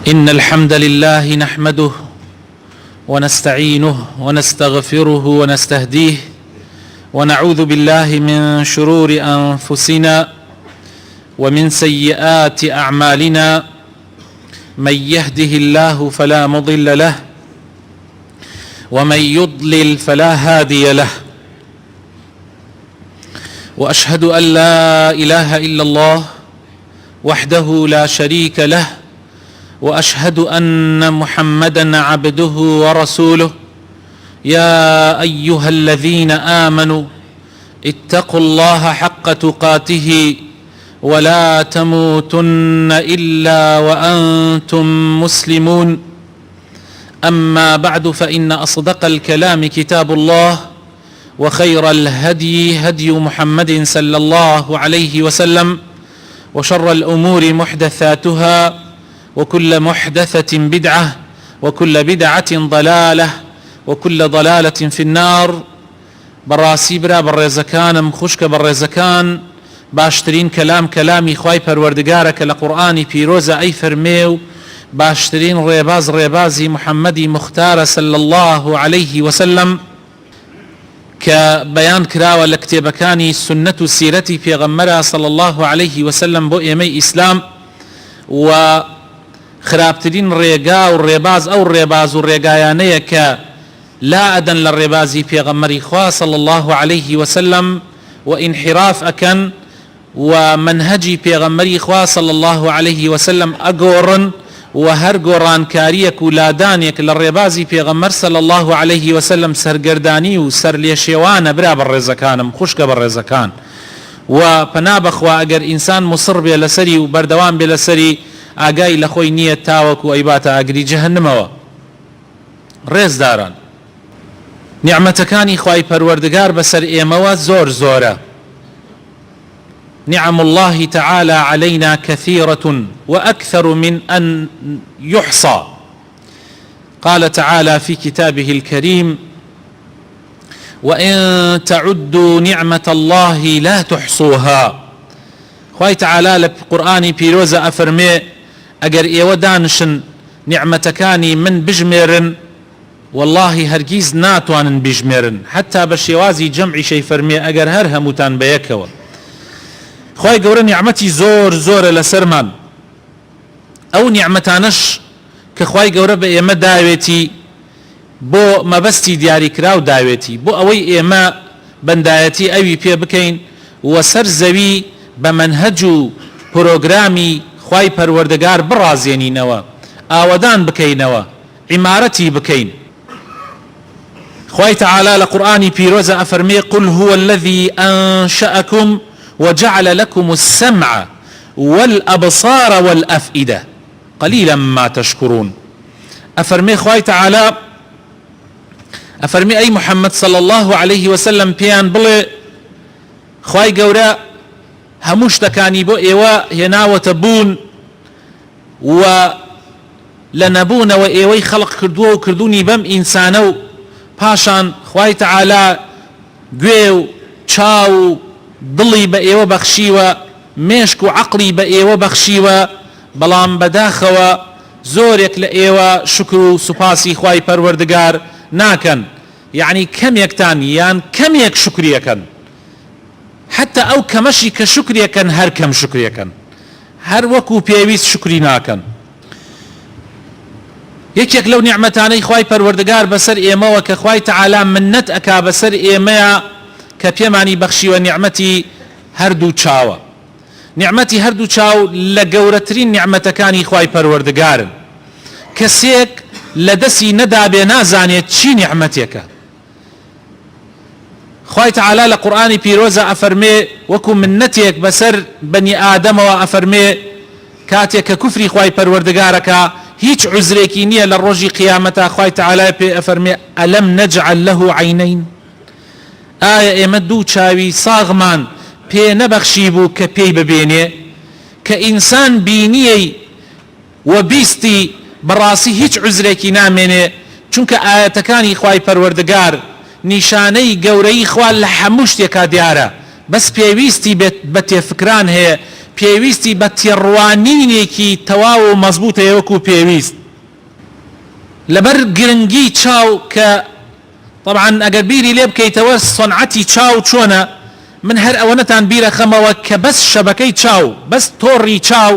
إن الحمد لله نحمده ونستعينه ونستغفره ونستهديه ونعوذ بالله من شرور أنفسنا ومن سيئات أعمالنا. من يهده الله فلا مضل له ومن يضلل فلا هادي له، وأشهد أن لا إله إلا الله وحده لا شريك له، وأشهد أن محمدا عبده ورسوله. يا أيها الذين آمنوا اتقوا الله حق تقاته ولا تموتن إلا وأنتم مسلمون. أما بعد، فإن أصدق الكلام كتاب الله، وخير الهدي هدي محمد صلى الله عليه وسلم، وشر الأمور محدثاتها، وكل محدثة بدعة، وكل بدعة ضلالة، وكل ضلالة في النار. براسي برا برزكان مخشك برزكان باشترين كلامي خواي پروردگارك لقرآن پیروزة أي فرميو باشترين ريبازي محمدي مختار صلى الله عليه وسلم كبيان كراوة لكتابكاني سنة سيرتي في غمرة صلى الله عليه وسلم بو إيمي إسلام. و خرابترين ريقا والريباز أو الريباز والريقايانية ك لا أدن للريبازي في غمري خواه صلى الله عليه وسلم وانحراف أكن ومنهجي في غمري خواه صلى الله عليه وسلم أقورن وهر قران كاريك ولادانيك للريبازي في غمر صلى الله عليه وسلم سرقرداني وسر ليشيوان برا بالرزكان مخشك بالرزكان. وپنابخ وأقر إنسان مصر بلسري وبردوان بلسري ئاگای لە خۆی نییە تاوەکو ئەیباتە ئاگری جەهەنەمەوە. ڕێز داران، نیعمەتەکانی خوای پەروەردگار بەسەر ئێمەوە زۆر زۆرە. نعم الله تعالى علينا كثيرة وأكثر من أن يحصى. قال تعالى في كتابه الكريم: وإن تعدوا نعمة الله لا تحصوها. خوای تعالى لقرآن پیرۆزە ئەفەرمێ ئەگەر ئێوە دانشن نیعمەتەکانی من بژمێرن، والله هەرگیز ناتوانن بژمێرن. حتا بە شێوازی جەمعیشەی فەرمێ ئەگەر هەر هەمووتان بەیەکەوە. خوای گەورە نیعمەتی زۆر زۆرە لەسەرمان. ئەو نیعمەتانەش کە خوای گەورە بە ئێمە داوێتی بۆ مەبەستی دیاریکراو داوێتی بۆ ئەوەی ئێمە بەندایەتی ئەوی پێ بکەین و سەر زەوی بە مەنهەج و پرۆگرامی خوای پەروەردگار بڕازێنینەوە، ئاوەدان بکەینەوە، عیمارەتی بکەین. خوای تعالى لقرآن پیرۆزە ئەفەرمێ: قل هو الذي أنشأكم وجعل لكم السمع والأبصار والأفئدة قليلا ما تشكرون. أفرمي خوای تعالى أفرمي أي محمد صلى الله عليه وسلم بيان بڵێ خوای گەورە هەموو شتەکانی بۆ ئێوە هێناوەتە بوون و لە نەبوونەوە ئێوەی خەڵق کردووە و کردوونی بەم ئینسانە و پاشان خوای تعالى گوێ و چاو و دڵی بە ئێوە بەخشیوە، مێشک و عەقڵی بە ئێوە بەخشیوە، بەڵام بەداخەوە زۆرێک لە ئێوە شکر و سوپاسی خوای پەروەردگار ناکەن. یعنی کەمێکتان یان کەمێک شکریەکەن، حتى ئەو کەمەشی کە شکریەکەن هەر کەم شکریەکەن، هەر وەکو پێویست شکری ناکەن. یەکێک لەو نیعمەتانەی خوای پەروەردگار بەسەر ئێمەوە کە خوای تعالى منەت ئەکا بەسەر ئێمەیە کە پێمانی بەخشیوە نیعمەتی هەردوو چاوە. نیعمەتی هەردوو چاو لە گەورەترین نیعمەتەکانی خوای پەروەردگارن. کەسێک لە دەستی نەدابێ نازانێت چی نیعمەتێکە. خوای تعالى لقرآن پیرۆزە ئەفەرمێ وەکو منەتێک بەسەر بەنی ئادەمەوە ئەفەرمێ کاتێک کە کوفری خوای پەروەردگارەکە هیچ عوزرێکی نییە لە ڕۆژی قیامەتە. خوای تعالى پێ ئەفەرمێ: ئەلەم نەجعل له عینەین. ئایا ئێمە دوو چاوی ساغمان پێ نەبەخشی بوو کە پێی ببێنێ کە ئینسان بینیەی و بیستی بەڕاستی هیچ عوزرێکی نامێنێ، چونکە ئاەتەکانی خوای پەروەردگار نیشانەی گەورەی خوا لە هەموو شتێکا دیارە، بەس پێویستی بە تێفکران هەیە، پێویستی بە تێڕوانینێکی تەواو و مەزبوطە وەکو پێویست لەبەر گرنگی چاو کە طبعا ئەگەر بیری لێ بکەیتەوە سۆنعەتی چاو چۆنە من هەر ئەوەنەتان بیرە خەمەوە کە بەس شەبەکەی چاو بەس تۆڕی چاو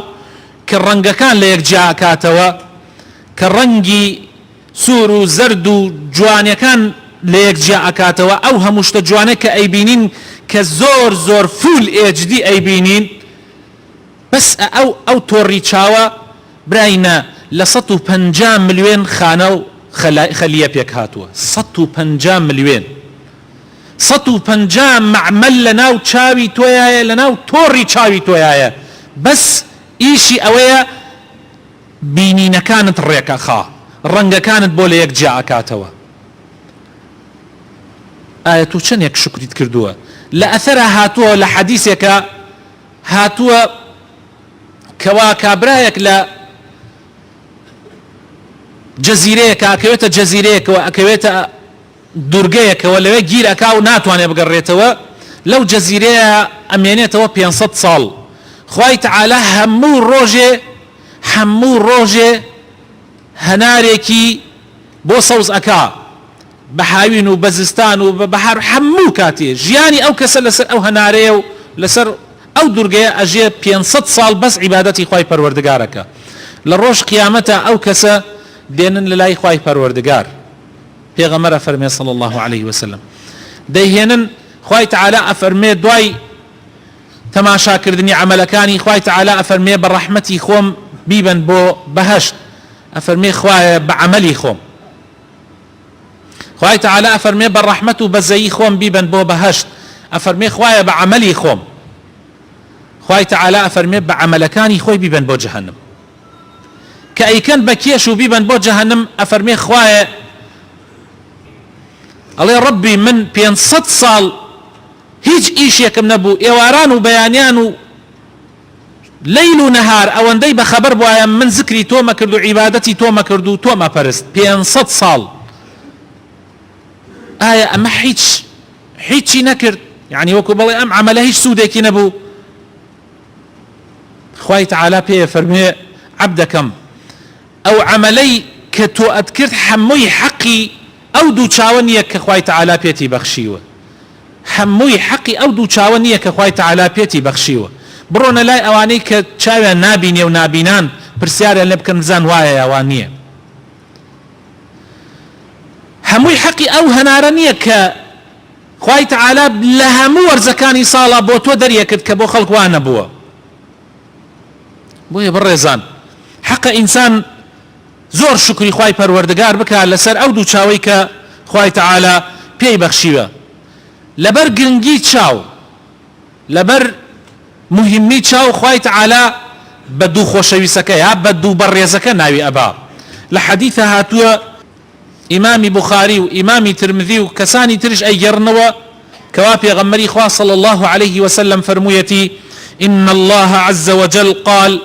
کە ڕەنگەکان لە یەکجیا ئەکاتەوە کە ڕەنگی سوور و زەرد و جوانیەکان لە یەکجیا ئەکاتەوە ئەو هەموو شتە جوانە کە ئەیبینین کە زۆر زۆر فول HD ئەیبینین بەس ئەو تۆڕی چاوە براینە لە 150 ملیۆن خانە و خەلیە پێک هاتووە 150 ملیۆن 150 معمل لە ناو چاوی تۆیایە لە ناو تۆڕی چاوی تۆیایە بەس ئیشی ئەوەیە بینینەکانت ڕێکەخا ڕەنگەکانت بۆ لە یەکجیا ئەکاتەوە ئایا تو چەندێک شکریت کردووە لە ئەثەرە هاتووە لە حەدیثێکە هاتووە کەوا کابرایەک لە جەزیرەیەکە ئەکەوێتە جەزیرەیەکەوە ئەکەوێتە دوورگەیەکەوە لەوێ گیر ئەکا و ناتوانێت بگەڕێتەوە لەو جەزیرەیە ئەمێنێتەوە 500 ساڵ خوای تەعالە هەموو ڕۆژێ هەنارێکی بۆ سەوز ئەکا بە هاوین و بە زستان و بە بەهار هەموو کاتێ ژیانی ئەو کەسە لەسەر ئەو هەنارەیە و لەسەر ئەو دوورگەیە ئەژێ 500 ساڵ بەس عیبادەتی خوای پەروەردگارەکە لە ڕۆژ قیامەتە ئەو کەسە دێنن لە لای خوای پەروەردگار پێغەمبەر فەرمێ صلی الله عليه وسلم دەیهێنن خوای تەعالە ئەفەرمێ دوای تەماشاکردنی عەمەلەکانی خوای تەعالە ئەفەرمێ بە ڕەحمەتی خۆم بیبن بۆ بەهەشت ئەفەرمێ خوایە بە عەمەلی خۆم خوای تەعالە ئەفەرمێ بە ڕەحمەت و بەزەیی خۆم بیبن بۆ بەهەشت ئەفەرمێ خوایە بە عەمەلی خۆم خوای تەعالە ئەفەرمێ بە عەمەلەکانی خۆی بیبن بۆ جەهەنەم کە ئەیکەن بە کێش و بیبن بۆ جەهەنەم ئەفەرمێ خوایە ئەڵێ ڕەبی من 500 ساڵ هیچ ئیشێکم نەبوو ئێواران و بەیانیان و لەیل و نەهار ئەوەندەی بەخەبەر بووایە من زکری تۆمە کرد و عیبادەتی تۆمە کرد و تۆمە پەرست 500 ساڵ ئایا ئەمە هیچی نەکرد یعنی وەکو بەڵێ ئەم عەمەلە هیچ سوودێکی نەبوو خوای تەعالە پێ فەرمێ عەبدەکەم ئەو عەمەلەی کە تۆ ئەتکرد هەمووی حەقی ئەو دوو چاوە نییە کە خوای تەعالە پێتی بەخشیوە هەمووی حەقی ئەو دوو چاوە نییە کە خوای تەعالە پێتی بەخشیوە بڕۆنە لای ئەوانەی کە چاویان نابینێ و نابینان پرسیاریان لێ بکەن بزان وایە یاوان نییە هەمووی حەقی ئەو هەنارە نییە کە خوای تەعالە لە هەموو وەرزەکانی ساڵە بۆ تۆ دەریەکرد کە بۆ خەڵک وا نەبووە بۆیە بڕێزان حەقە ئینسان زۆر شکری خوای پەروەردگار بکە لەسەر ئەو دوو چاوەی کە خوای تەعالە پێی بەخشیوە لەبەر گرنگی چاو لەبەر مهمی چاو خوای تەعالە بە دوو خۆشەویستەکە یا بە دوو بەڕێزەکە ناوی ئەبا لە حەدیثە هاتووە ئیمامی بوخاری و ئیمامی ترمذی و کەسانی ترش ئەیگەڕنەوە کەوا پێغەمبەری خوا صلی الله عليه وسلم فەرموویەتی إن الله عز وجل قال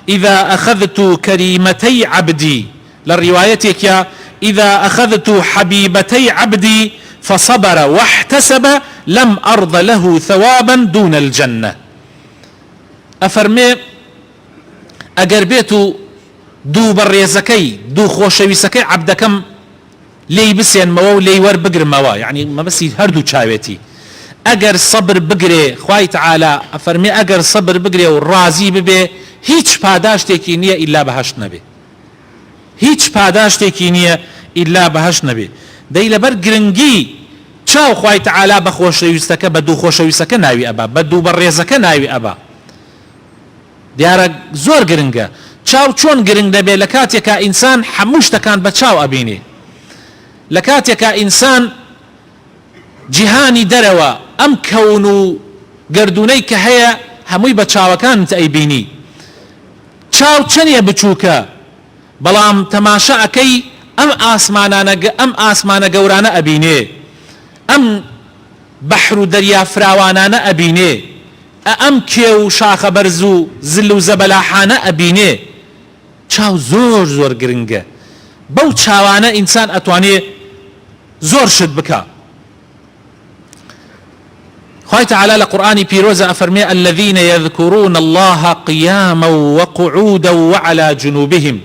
إذا أخذت كريمتي عبدي للروايتك يا إذا أخذت حبيبتي عبدي فصبر واحتسب لم أرض له ثوابا دون الجنة أفرمي أقربيت دو بريزكي دو خوشويسكي عبدكم لي بسين موا لي ور بقر موا يعني ما بس هردو شاويتي أجر صبر بقري خواي تعالى أفرمي أجر صبر بقري والرازي ببي هیچ پاداشتێکی نییە ئیلا بەهەشت نەبێ هیچ پاداشتێکی نییە ئیلا بەهەشت نەبێ دەی لەبەر گرنگی چاو خوای تەعالە بە خۆشەویستەکە بە دوو خۆشەویستەکە ناوی ئەبا بە دوو بەڕێزەکە ناوی ئەبا دیارە زۆر گرنگە چاو چۆن گرنگ دەبێ لە کاتێکە ئینسان هەموو شتەکان بە چاو ئەبینێ لە کاتێکە ئینسان جیهانی دەرەوە ئەم کەون و گردونەی کە هەیە هەمووی بە چاوەکانت ئەیبینی چاو چەندێ بچووکە بەڵام تەماشا ئەکەی ئەم ئاسمانە گەورانە ئەبینێ ئەم بەحر و دەریا فراوانانە ئەبینێ ئەم کێ و شاخە بەرز و زل و زەبەلاحانە ئەبینێ چاو زۆر زۆر گرنگە بەو چاوانە ئینسان ئەتوانێ زۆر شت بکە خوای تعالی لقرآن پیروز افرمی الذين يذكرون الله قياما وقعودا وعلى جنوبهم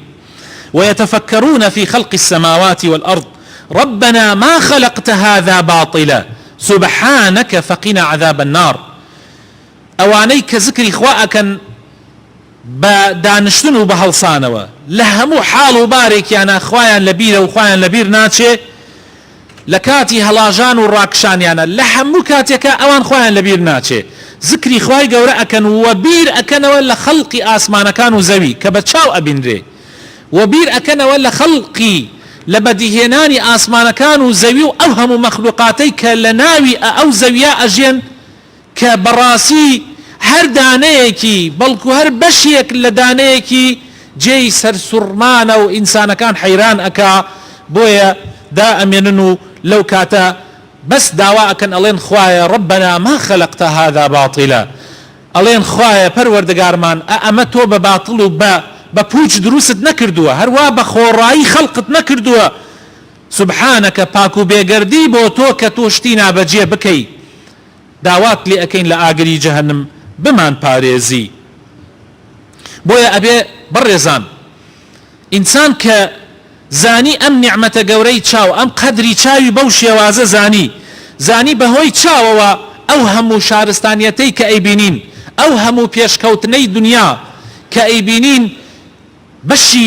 ويتفكرون في خلق السماوات والأرض ربنا ما خلقت هذا باطلا سبحانك فقنا عذاب النار. اوانەی کە ذکری خوا ئەکەن بە دانشتن و بە هەڵسانەوە لە هەموو حاڵ و بارێکیانە خوایان لەبیرە و خوایان لەبیر ناچێ، لە کاتی هەڵاژان و ڕاکشانیانە لە هەموو کاتێکە ئەوان خوایان لەبیر ناچێ، ذکری خوای گەورە ئەکەن و بیر ئەکەنەوە لە خەڵقی ئاسمانەکان و زەوی کە بە چاو ئەبینرێ، و بیر ئەکەنەوە لە خەڵقی لە بەدیهێنانی ئاسمانەکان و زەوی و ئەو هەموو مەخلوقاتەی کە لە ناوی ئەو زەویە ئەژێن کە بەڕاستی هەر دانەیەکی بەڵکو هەر بەشێک لە دانەیەکی جێی سەرسوڕمانە و ئینسانەکان حەیران ئەکا، بۆیە دا ئەمێنن و لەو کاتە بەس داوا ئەکەن ئەڵێن خوایە ربنا ما خلقت هذا باطلا، ئەڵێن خوایە پەروەردگارمان ئەمە تۆ بە باتڵ و بە پوچ دروست نەکردووە، هەروە بە خۆڕایی خەڵقت نەکردووە، سبحانەکە پاک و بێگەردی بۆ تۆ کە تۆ شتی نابەجێ بکەی، داوات لێ ئەکەین لە ئاگری جەهەنم بمان پارێزی. بۆیە ئەبێ بەڕێزان ئینسان کە زانی ئەم نیعمەتە گەورەی چاو، ئەم قەدری چاوی بەو شێوازە زانی بەهۆی چاوەوە ئەو هەموو شارستانیەتەی کە ئەیبینین، ئەو هەموو پێشکەوتنەی دنیا کە ئەیبینین بەشی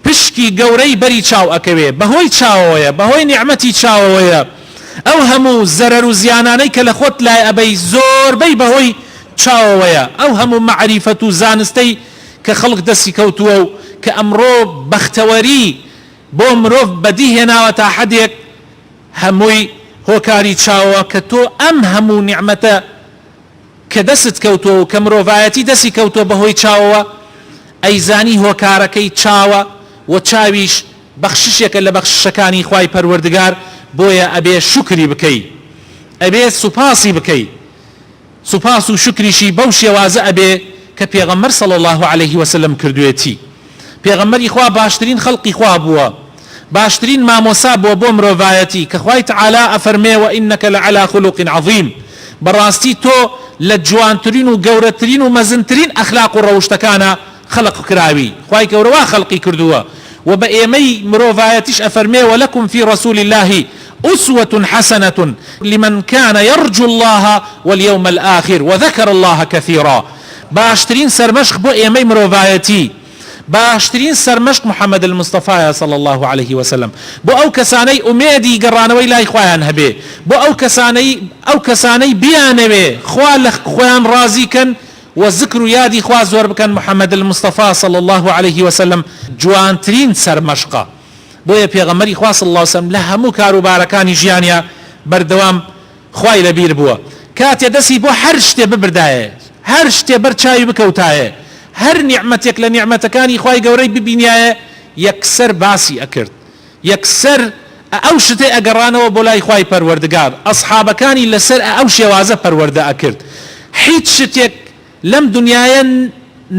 پشکی گەورەی بەری چاو ئەکەوێ، بەهۆی چاوەوەیە، بەهۆی نیعمەتی چاوەوەیە، ئەو هەموو زەرەر و زیانانەی کە لە خۆت لای ئەبەی زۆربەی بەهۆی چاوەوەیە، ئەو هەموو مەعریفەت و زانستەی کە خەڵک دەستی کەوتووە و کە ئەمڕۆ بەختەوەری بۆ مرۆڤ بەدی هێناوە تا حەدێک هەمووی هۆکاری چاوە کە تۆ ئەم هەموو نیعمەتە کە دەست کەوتووە و کە مرۆڤایەتی دەستی کەوتووە بەهۆی چاوەوە ئەیزانی هۆکارەکەی چاوە و چاویش بەخششێکە لە بەخششەکانی خوای پەروەردگار، بۆیە ئەبێ شکری بکەی، ئەبێ سوپاسی بکەی، سوپاس و شکریشی بەو شێوازە ئەبێ کە پێغەمبەر صلی الله عليه وسلم کردوێتی. پێغەمبەری خوا باشترین خەڵقی خوا بووە، باشترین مامۆسا بووە بۆ مرۆڤایەتی کە خوای تعالی ئەفەرمێ وئینەکە لەعەلا خولوق عەظیم، بەڕاستی تۆ لە جوانترین و گەورەترین و مەزنترین ئەخلاق و ڕەوشتەکانە خەڵق کراوی، خوای گەورە وا خەڵقی کردووە و بە ئێمەی مرۆڤایەتیش ئەفەرمێ ولەکم فی رسول الله أسوة حسنة لمن كان يرجو الله واليوم الآخر وذكر الله كثيرا. باشترين سرمشق بو إيمي مروفايتي، باشترين سرمشق محمد المصطفى صلى الله عليه وسلم، بو أو كساني أميدي قرانوي لا إخوان هبي، بو أو كساني بيانوي خوان رازي كان والذكر يادي خوا زور بكن محمد المصطفى صلى الله عليه وسلم جوانترين سرمشقه. بۆیە پێغەمبەری خوا صلی الله علیه وسلم لە هەموو کاروبارەکانی ژیانیا بەردەوام خوای لەبیر بووە، کاتێ دەستی بۆ هەر شتێ ببردایە، هەر شتێ بەرچاوی بکەوتایە، هەر نیعمەتێک لە نیعمەتەکانی خوای گەورەی ببینایە یەکسەر باسی ئەکرد، یەکسەر ئەو شتێ ئەگەڕانەوە بۆ لای خوای پەروەردگار، ئەصحابەکانی لەسەر ئەو شێوازە پەروەردە ئەکرد، هیچ شتێک لەم دنیایە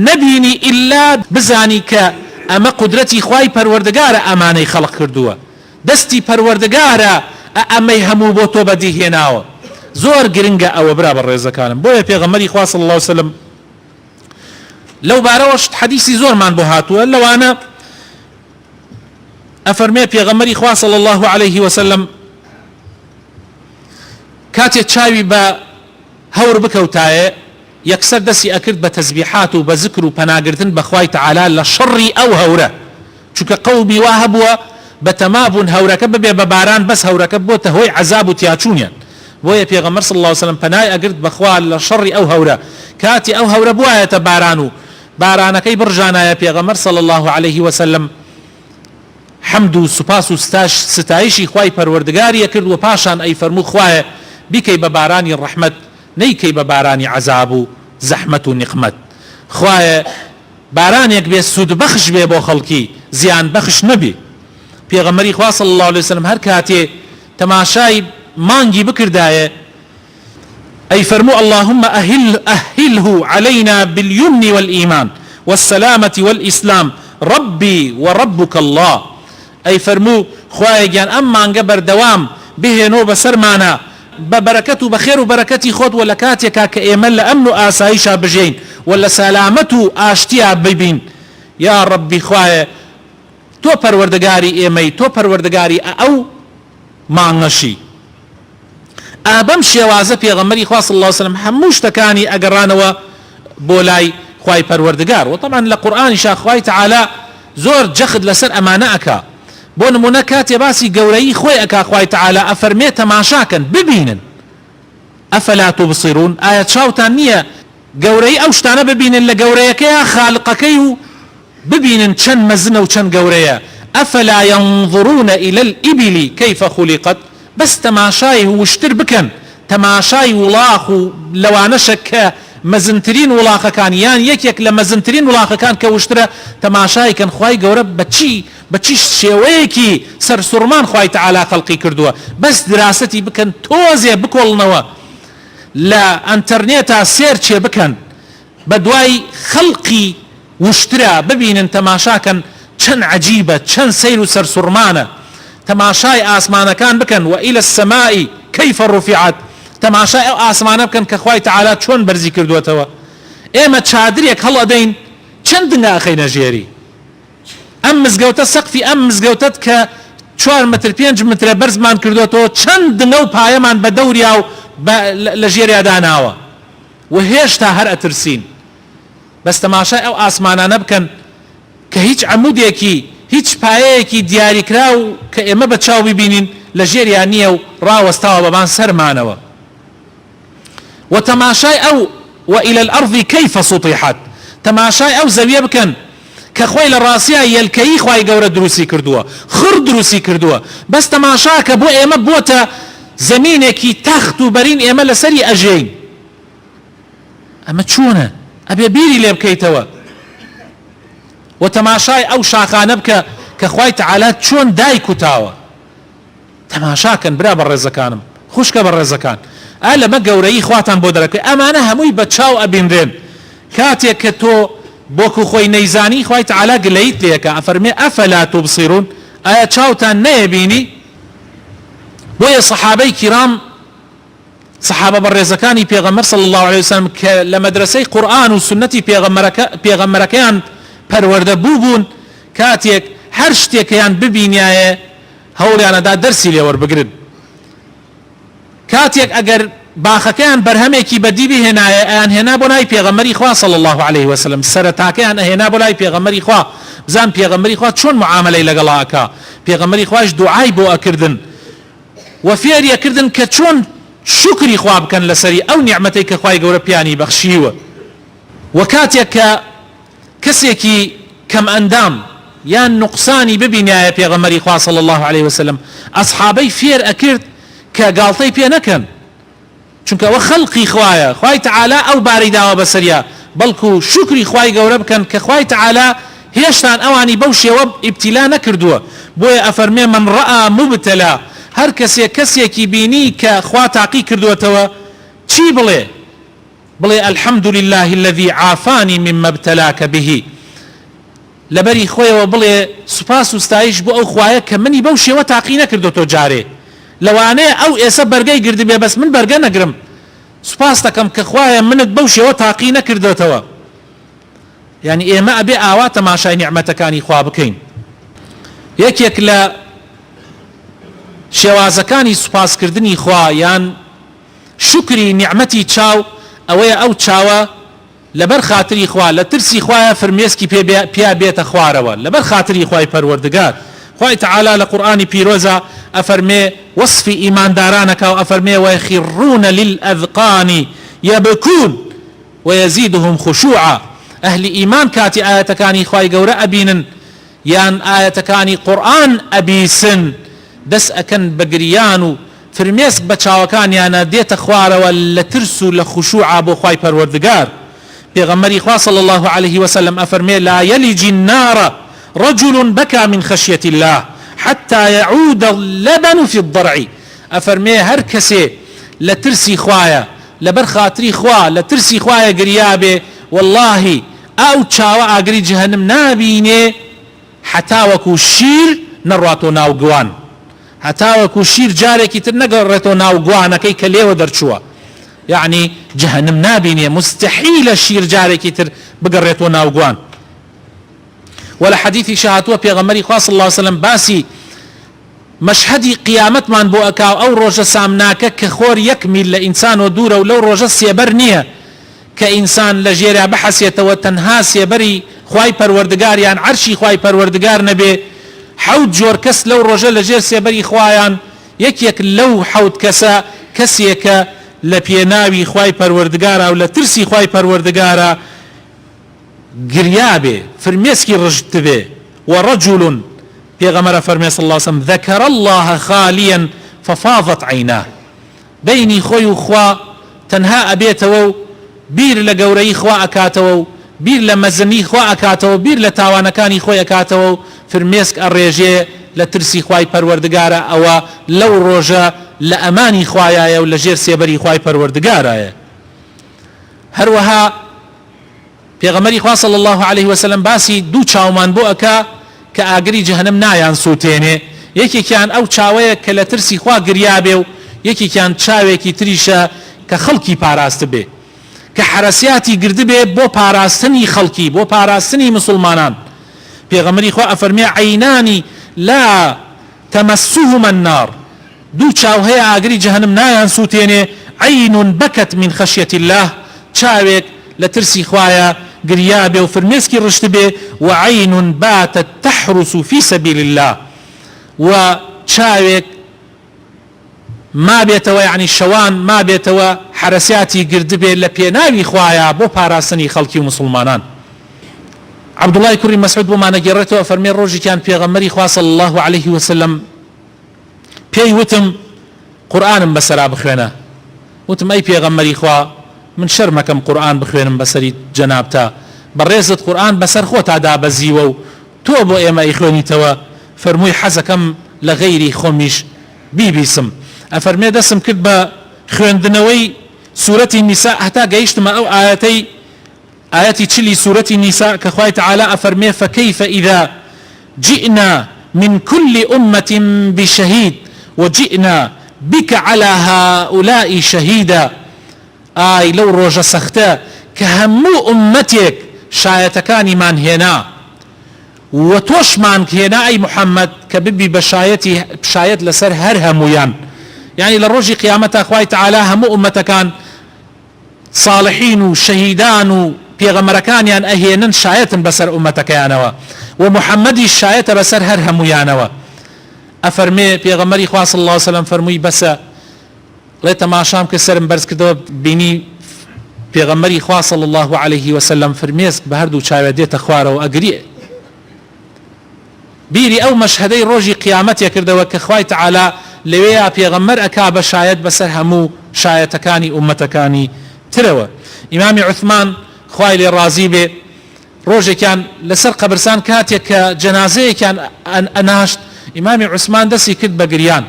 نەبینی ئیلا بزانی کە ئەمە قودرەتی خوای پەروەردگارە ئەمانەی خەڵق کردووە، دەستی پەروەردگارە ئەمەی هەموو بۆ تۆ بەدیهێناوە. زۆر گرنگە ئەوە برا بە ڕێزەکانم. بۆیە پێغەمبەری خوا صلی الله علیه وسلم لەو بارەوەش حەدیسی زۆرمان بۆ هاتووە، لەوانە ئەفەرمێ پێغەمبەری خوا صلی الله عليه وسلم کاتێ چاوی بە هەور بکەوتایە یەکسەر دەستی ئەکرد بە تەسبیحات و بە ذکر و پەناگرتن بە خوای تعالی لە شەڕی ئەو هەورە، چونکە قەومی وا هەبووە بە تەمابوون هەورەکە ببێ بە باران بەس هەورەکە بۆتە هۆی عەزاب و تیاچوونیان. بۆیە پێغەمبەر صلی الله علیه وسلم پەنای ئەگرت بە خوا لە شەڕی ئەو هەورە، کاتی ئەو هەورە بوایەتە باران و بارانەکەی بڕژانایە پێغەمبەر صلی الله عليه وسلم حەمد و سوپاس و ستایشی خوای پەروەردگاریە کرد و پاشان ئەی فەرموو خوایە بیکەی بە بارانی ڕەحمەت نەیکەی بە بارانی عەزاب و زەحمەت و نقمەت، خوایە بارانێک بێ سود بەخش بێ بۆ خەڵکی زیان بەخش نەبێ. پێغەمبەری خوا صلی الله علیه وسلم هەر کاتێ تەماشای مانگی بکردایە ئەی فەرموو اللهم أهله علينا باليمن والإيمان والسلامة والإسلام ربي وربك الله. ئەی فەرموو خوایە گیان ئەم مانگە بەردەوام بهێنۆ بەسەرمانە، ببركة وبخير وبركتي خود ولا كاتيكا كإيمن لأمن آسايشا بجين ولا سلامة آشتيا ببين يا ربي خوايا تو پروردگاری ئێمەی تۆ پەروەردەگاری ئەو مانگەشی ئابەم شێوازە پێغەمبەری خوا صلی الله علیه وسلم هەموو شتەکانی ئەگەڕانەوە بۆ لای خوای پەروەردگار و طبعا لە قورئانیشا خوای تعالی زۆر جەخت لەسەر ئەمانە ئەکا بۆ نمونە کاتێ باسی گەورەی خۆی ئەکا خوای تعالی ئەفەرمێ تەماشاکەن ببینن ئەفەلا تبصرون ئایا چاوتان نییە گەورەی ئەو شتانە ببینن لە گەورەیەکەیە خالقەکەی و ببینن چەند مەزنە و چەند گەورەیە ئەفەلا ينظرون إلى الإبل كيف خلقت بس تەماشای وشتر بکەن تەماشای وڵاق و لەوانەشە کە مەزنترین وڵاقەکان یان یەکێک لە مەزنترین وڵاقەکان کە وشترە تەماشایکەن خوای گەورە بەچی شێوەیەکی سەرسوڕمان خوای تەعالی خەڵقی کردووە بەس دراسەتی بکەن تۆزێ بکۆڵنەوە لە ئەنتەرنێتا سێرچێ بکەن بە دوای خەڵقی وشترە ببینن تەماشاکەن چەند عەجیبە چەند سەیر و سەرسوڕمانە تەماشای ئاسمانەکان بکەن وإلى السماء كيف رفعت تەماشای ئەو ئاسمانە بکەن کە خوای تەعالی چۆن بەرزی کردووەتەوە ئێمە چادرێک هەڵئەدەین چەند دنگا ئەخەینە ژێری ئەم مزگەوتە سەقفی ئەم مزگەوتەت کە 4 متر 5 مترە بەرزمان کردوێتەوە چەند دنگە و پایەمان بە دەوریا و لە ژێریا داناوە و هێشتا هەر ئەترسین بەس تەماشای ئەو ئاسمانانە بکەن کە هیچ عەمودێکی هیچ پایەیەکی دیاریکرا و کە ئێمە بە چاو ببینین لە ژێریان نییە و ڕاوەستاوە بەمان سەرمانەوە و تەماشای ئەو وإلى الأرض كيف سطحت تەماشای ئەو زەویە بکەن کە خۆی لە ڕاستیە یەلکەیی خوای گەورە دروستی کردووە خڕ دروستی کردووە بەس تەماشا کە بۆ ئێمە بۆتە زەمینێکی تەخت و بەرین ئێمە لەسەری ئەژەین ئەمە چۆنە ئەبێ بیری لێ بکەیتەوە و تەماشای ئەو شاخانە بکە کە خوای تەعالی چۆن دایکوتاوە تەماشاکەن برا بەڕێزەکانم خوشکە بەڕێزەکان ئا لەمە گەورەی خواتان بۆ دەرەکەی ئەمانە هەمووی بە چاو ئەبینرێن کاتێک کە تۆ بۆکو خۆی نەیزانی خوای تەعالی گلەیت لێەکە ئەفەرمێ ئەفەلا تبصرون ئایا چاوتان نەیەبینی بۆیە سەحابەی کیرام سەحابە بەڕێزەکانی پێغەمبەر صلی الله عليه وسلم کە لە مەدرسەی قورئان و سنەتی پێغەمبەرەکەیان پەروەردە بوون کاتێک هەر شتێکیان ببینایە هەوڵیانەدا دەرسی لێ وەربگرن کاتێک ئەگەر باخەکەیان بەرهەمێکی بەدی بهێنایە ئەیان هێنا بۆ لای پێغەمبەری خوا صلی الله عليه وسلم سەرەتاکەیان ئەهێنا بۆ لای پێغەمبەری خوا بزان پێغەمبەری خوا چۆن معاملەی لەگەڵا ئەکا پێغەمبەری خوایش دوعای بۆ ئەکردن و فێریەکردن کە چۆن شکری خوا بکەن لەسەری ئەو نیعمەتەی کە خوای گەورە پیانی بەخشیوە و کاتێک کە کەسێکی کەم ئەندام یان نقصانی ببینایە پێغەمبەری خوا صلی الله عليه وسلم ئەصحابەی فێر ئەکرد کە گاڵتەی پێ نەکەن چونکە ئەوە خەڵقی خوایە خوای تەعالی ئەو بارەی داوە بەسەریا بەڵکو شکری خوای گەورە بکەن کە خوای تەعالی هێشتان ئەوانی بەو شێوە ئیبتیلا نەکردووە بۆیە ئەفەرمێ من ڕەئا مبتەلا هەر کەسێکی بینی کە خوا تاقی کردوێتەوە چی بڵێ الحمد لله الذي عافاني مما ابتلاك به لەبەری خۆیەوە بڵێ سوپاس و ستایش بۆ ئەو خوایە کە منی بەو شێوە تاقی نەکردوێتەوە جارێ لەوانەیە ئەو ئێسە بەرگەی گردی بێ بەس من بەرگە نەگرم سوپاس دەکەم کە خوایە منت بەو شێوە تاقی نەکردوێتەوە یعنی ئێمە ئەبێ ئاوا تەماشای نیعمەتەکانی خوا بکەین یەکێک لە شێوازەکانی سوپاسکردنی خوا یان شکری نیعمەتی چاو ئەوەیە ئەو چاوە لەبەر خاتری خوا لە ترسی خوایە فرمێسکی پیا بێتە خوارەوە لەبەر خاتری خوای پەروەردگار خوای تەعالی لە قورئانی پیرۆزە ئەفەرمێ وەصفی ئیماندارانەکە و ئەفەرمێ وەیخڕون للئەذقان یەبکون وەیەزیدهم خشوعا ئەهلی ئیمان کاتی ئاەتەکانی خوای گەورە ئەبینن یان ئاەتەکانی قورئان ئەبیسن دەست ئەکەن بە گریان و فرمێسک بە چاوەکانیانە دێتە خوارەوە لە ترس و لە خشوعا بۆ خوای پەروەردگار پێغەمبەری خوا صلی الله عليه وسلم ئەفەرمێ لا يلج النار رجل بكى من خشية الله حتى يعود اللبن في الضرع ئەفەرمێ هەر کەسێ لە ترسی خوایە لەبەر خاتری خوا لە ترسی خوایە گریابێ والله ئەو چاوە ئاگری جەهەنم نابینێ حتا وەکو شیر نەڕواتۆ ناو گوان هەتاوەکو شیر جارێکی تر نەگەڕێتەوە ناو گوانەکەی کە لێوە دەرچووە، یعنی جەهەنم نابینێ، مستحیلە شیر جارێکی تر بگەڕێتەوە ناو گوان. ولا حديثي شهاتوا پیغمبري خاص صلى الله عليه وسلم باسي مشهدي قيامتمان بو اكاو او روجه سامناك كخور يكمل لانسان ودوره ولو روجه سيبرنيه كانسان لجيرا بحثيته وتنها سيبري خواي پروردگار يعني عرشي خواي پروردگار نبي حوت جور كس لو روجه لجير سيبري خوايان يك لو حوت كسا كسيك لبيناوي خواي پروردگار او لترسي خواي پروردگار قريابه فرميسكي رجتبه ورجل پیغمبر فرمي صلى الله عليه وسلم ذكر الله خاليا ففاضت عيناه بيني خوي وخوا تنها ابيتو بير لقوري خوا اكاتو بير لمزني خوا اكاتو بير لتاوانكاني خوي اكاتو فرميسك الرجي لترسي خواي پروردگارا او لو روجا لاماني خوايا ولا جير سيبري خواي پروردگارا هروها پیغمبری خوا صلی الله علیه وسلم باسی دو چاومان بو اکا که ئاگری جهنم نایان سووتێنێ، یەکێکیان ئەو چاوەیە کە لە ترسی خوا گریابێ و یەکێکیان چاوێکی تریشە کە خەڵکی پاراست بێ، کە حرەسیاتی گردبێ بۆ پاراستنی خەڵکی، بۆ پاراستنی مسلمانان. پێغەمبەری خوا ئەفەرمێ عەینانی لا تەمەسوهما النار، دوو چاو هەیە ئاگری جهنم نایان سووتێنێ، عەین بەکەت من خەشیەتی الله، چاوێک لە ترسی خوایە گریابێ و فرمێسکی ڕشت بێ، وعەین باتت تحرس في سبيل الله، و چاوێک ما بێتەوە یعنی شەوان ما بێتەوە حرەسیاتی گردبێ لە پێناوی خوایە بۆ پاراستنی خەڵکی و مسلمانان. عەبدوڵای کوڕی مەسعود بۆمانە گێڕێتەوە فەرمێ ڕۆژێکیان پێغەمبەری خوا صلی الله عليه وسلم پێی وتم قورئانم بەسەرا بخوێنە، وتم ئەی پێغەمبەری خوا من شەرمەکەم قورئان بخوێنم بەسەری جەنابتا، بەڕێزت قورئان بەسەر خۆتا دابەزیوە و تۆ بۆ ئێمە ئەیخوێنیتەوە. فەرمووی حەزەکەم لە غەیری خۆمیش بیبیسم. ئەفەرمێ دەستم کرد بە خوێندنەوەی سوورەتی نیسا هەتا گەیشتمە ئەو ئاەتی چلی سوورەتی نیسا کە خوای تەعالا ئەفەرمێ فەکەیفە ئیذا جئنا من كل أمة بشهيد وجئنا بك على هؤلاء شهيدا. ئای لەو ڕۆژە سەختە کە هەموو ئومەتێک شایەتەکانیمان هێنا و تۆشمان هێنا ئەی محەممەد کە ببی بە شایەت لەسەر هەر هەمویان، یعنی لە ڕۆژی قیامەتە خوای تەعالا هەموو ئومەتەکان ساڵحین و شەهیدان و پێغەمبەرەکانیان ئەهێنن شایەتن بەسەر ئومەتەکەیانەوە و محەممەدی شایەتە بەسەر هەر هەمویانەوە. ئەفەرمێ پێغەمبەری خوا صلی الله علیه وسلم فەرمووی بەسە لێ تەماشام کە سەرم بەرز کردەوە بینی پێغەمبەری خوا صلی الله عليه وسلم فرمێسک بە هەردوو چاوێ دێتە خوارەوە ئەگرێ. بیری ئەو مەشهەدەی ڕۆژی قیامەتێ کردەوە کە خوای تەعالا لەوەیە پێغەمبەر ئەکا بە شایەت بەسەر هەموو شایەتەکانی ئومەتەکانی ترەوە. ئیمامی عوثمان خوای لێ ڕازی بێ ڕۆژێکیان لەسەر قەبرستان کاتێک کە جەنازەیەکیان ئەناشت، ئیمامی عوسمان دەستی کرد بە گریان،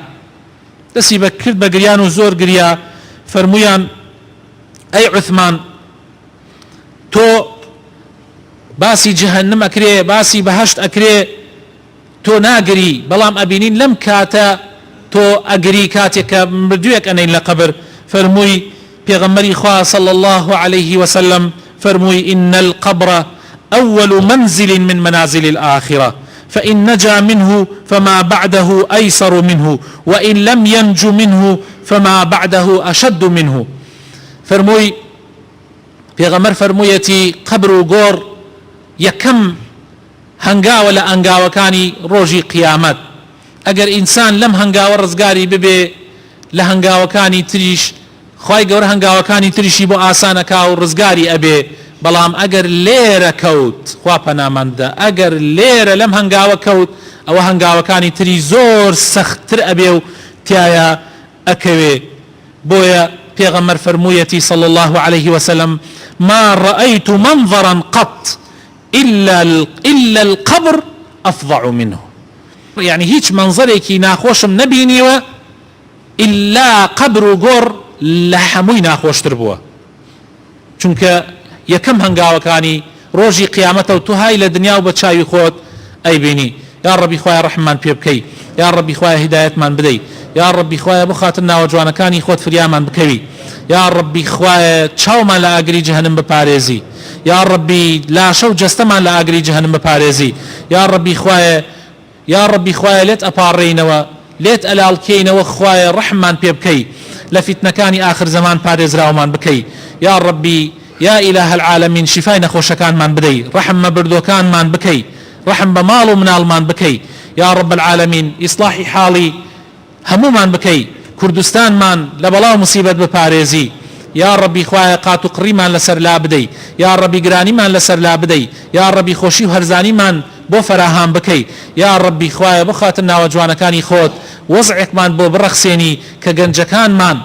دەستی کرد بە گریان و زۆر گریا. فەرموویان ئەی عوثمان تۆ باسی جەهەنم ئەکرێ باسی بەهەشت ئەکرێ تۆ ناگری، بەڵام ئەبینین لەم کاتە تۆ ئەگری کاتێک کە مردوویەک ئەنین لە قەبر. فەرمووی پێغەمبەری خوا صلی الله عليه وسلم فەرمووی إن القبر أول منزل من منازل الآخرة فإن نجا منه فما بعده أيسر منه وإن لم ينج منه فما بعده أشد منه. فرموي پێغەمبەر فەرموویەتی قبر و گۆڕ یەکەم هەنگاوە لە ئەنگاوەکانی ڕۆژی قیامەت. ئەگەر ئینسان لەم هەنگاوە ڕزگاری ببێ لە هەنگاوەکانی تریش خوای گەورە هەنگاوەکانی تریشی بۆ ئاسانەکا و ڕزگاری ئەبێ، بەڵام ئەگەر لێرە کەوت خوا پەنامەندە ئەگەر لێرە لەم هەنگاوە کەوت ئەوە هەنگاوەکانی تری زۆر سەختتر ئەبێ و تایە ئەکەوێ. بۆیە پێغەمبەر فەرموویەتی صلی الله عليه وسلم ما رأيت منظرا قط إلا القبر أفظع منه، يعني هیچ منظرێکی ناخۆشم نەبینیوە إلا قبر و گۆڕ لە هەمووی ناخۆشتر بووە، چونکە یەکەم هەنگاوەکانی ڕۆژی قیامەتە و تو های لە دنیا و بە چاوی خۆت ئەیبینی. یا ربی خوای رحمان پێ بکەی یا ربی خوای هدایەتمان بدەی یا ربی خوای بخاتن ناوە جوانەکانی خۆت فریامان بکەوی یا ربی خوای چاومان لە ئاگری جەهەنەم بپارێزی یا ربی لاشە و جەستەمان لە ئاگری جەهەنەم بپارێزی یا ربی خوای لێت ئەپاڕێینەوە لێت ئەلاڵکەینەوە خوای ڕەحمان پێ بکەی لە فیتنەکانی آخر زەمان پارێزراومان بکەی یا ربی یا إله العالمین شیفای نەخۆشەکانمان بدەی ڕەحم مەبردوەکانمان بکەی ڕەحم بە ماڵ و مناڵمان بکەی یا رب العالمین ئیسلاحی حاڵی هەمومان بکەی کوردستانمان لە بەڵاو مصیبەت بپارێزی یا ربی خوای قات و قڕیمان لەسەر لا بدەی یا ربی گرانیمان لەسەر لا بدەی یا ربی خۆشی و هەرزانیمان بۆ فەراهام بکەی یا ربی خوای بخاتن ناوە جوانەکانی خۆت وەزعێکمان بۆ بڕەخسێنی کە گەنجەکانمان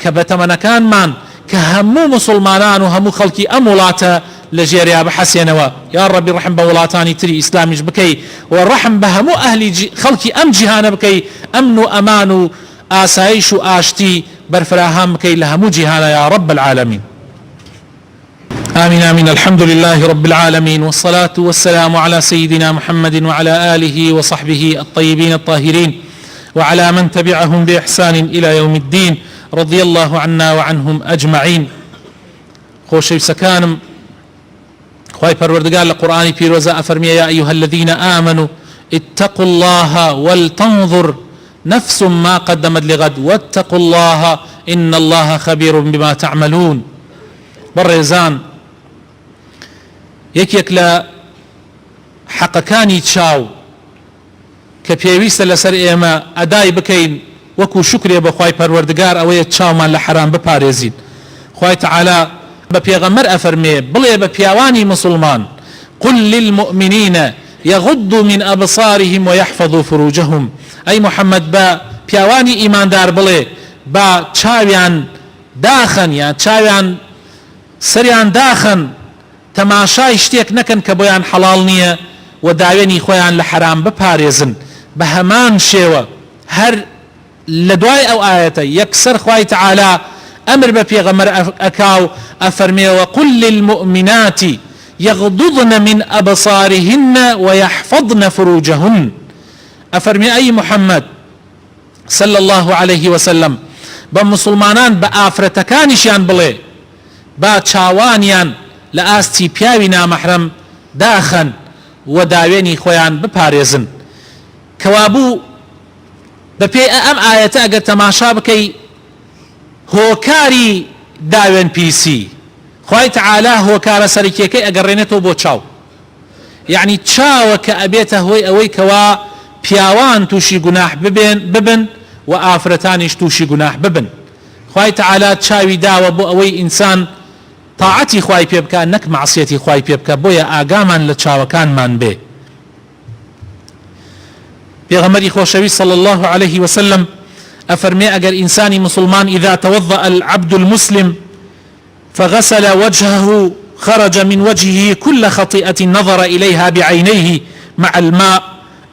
کە بەتەمەنەکانمان کە هەموو مسلمانان و هەموو خەڵکی ئەم وڵاتە لە ژێریا بحەسێنەوە یا ربی ڕەحم بە وڵاتانی تری ئیسلامیش بکەی و ڕەحم بە هەموو ئەهلی خەڵکی ئەم جیهانە بکەی ئەمن و ئەمان و ئاسایش و ئاشتی بەرفراهام بکەی لە هەموو جیهانە یا رب العالمین آمين آمين الحمد لله رب العالمين والصلاة والسلام على سيدنا محمد وعلى آله وصحبه الطيبين الطاهرين وعلى من تبعهم بإحسان إلى يوم الدين رضي الله عنا وعنهم أجمعين خوشي سكانم خواهي پروردگار لقرآن پیروزا أفرمي يا أيها الذين آمنوا اتقوا الله ولتنظر نفس ما قدمت لغد واتقوا الله إن الله خبير بما تعملون بەڕێزان یەکێک لە حەقەکانی چاو کە پێویستە لەسەر ئێمە ئەدای بکەین وەکو شکرێ بە خوای پەروەردگار ئەوەیە چاومان لە حرام بپارێزین خوای تەعالا بە پێغەمبەر ئەفەرمێ بڵێ بە پیاوانی مسلمان قل للمؤمنين يغضوا من أبصارهم ويحفظوا فروجهم أي محمد با پیاوانی ئیماندار بڵێ با چاویان داخن یا چاویان سریان داخن تەماشای شتێک نەکەن کە بۆیان حەڵاڵ نییە و داوێنی خۆیان لە حرام بپارێزن بە هەمان شێوە هەر لە دوای ئەو ئاەتە یەکسەر خوای تەعالا ئەمر بە پێغەمبەر ئەکاو ئەفەرمێوە قل للمؤمنات يغضضن من أبصارهن ويحفظن فروجهن أفرمي أي محمد صلى الله عليه وسلم بمسلمانان بآفرتكانشيان بڵێ با چاوانیان لە ئاستی پیاوی نامەحرەم داخن و داوێنی خۆیان بپارێزن کەوابوو بە پێی ئەم ئاەتە ئەگەر تەماشا بکەی هۆکاری داوێن پیسی خوای تەعالا هۆکارە سەرکیەکەی ئەگەڕێنێتەوە بۆ چاو یعنی چاوە کە ئەبێتە هۆی ئەوەی کەوا پیاوان تووشی گوناح ببن و ئافرەتانیش تووشی گوناح ببن خوای تەعالا چاوی داوە بۆ ئەوەی ئینسان طاعەتی خوای پێ بکە نەک معسیەتی خوای پێ بکە بۆیە ئاگامان لە چاوەکانمان بێ پێغەمبەری خۆشەویست صلى الله عليه وسلم أفرمي أجر إنسان مسلمان إذا توضأ العبد المسلم فغسل وجهه خرج من وجهه كل خطيئة نظر إليها بعينيه مع الماء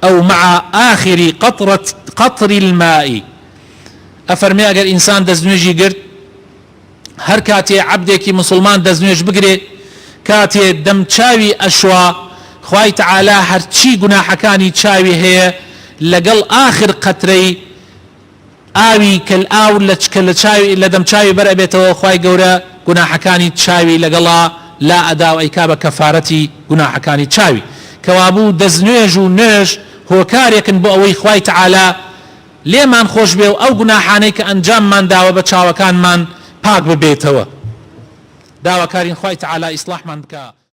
أو مع آخر قطر الماء أفرمي أجر إنسان دزنوجي قرد هر كاتي عبدك مسلمان دزنوج بقري كاتي دم تشاوي أشوا خواي تعالى هر چي گناح كاني تشاوي هي لقل آخر قطري آوي كالآو لدم تشاوي برأبيته خواي قورا گناح كاني تشاوي لقلا لا أداو أيكاب كفارتي گناح كاني تشاوي كوابو دزنوج ونوج هو كاريكن بو أوي خواي تعالى لێمان خۆش بێ و ئەو گوناحانەی کە ئەنجاممان داوە بە چاوەکانمان پاک ببێتەوە داواکارین خوای تەعالا ئیسلاحمان بکە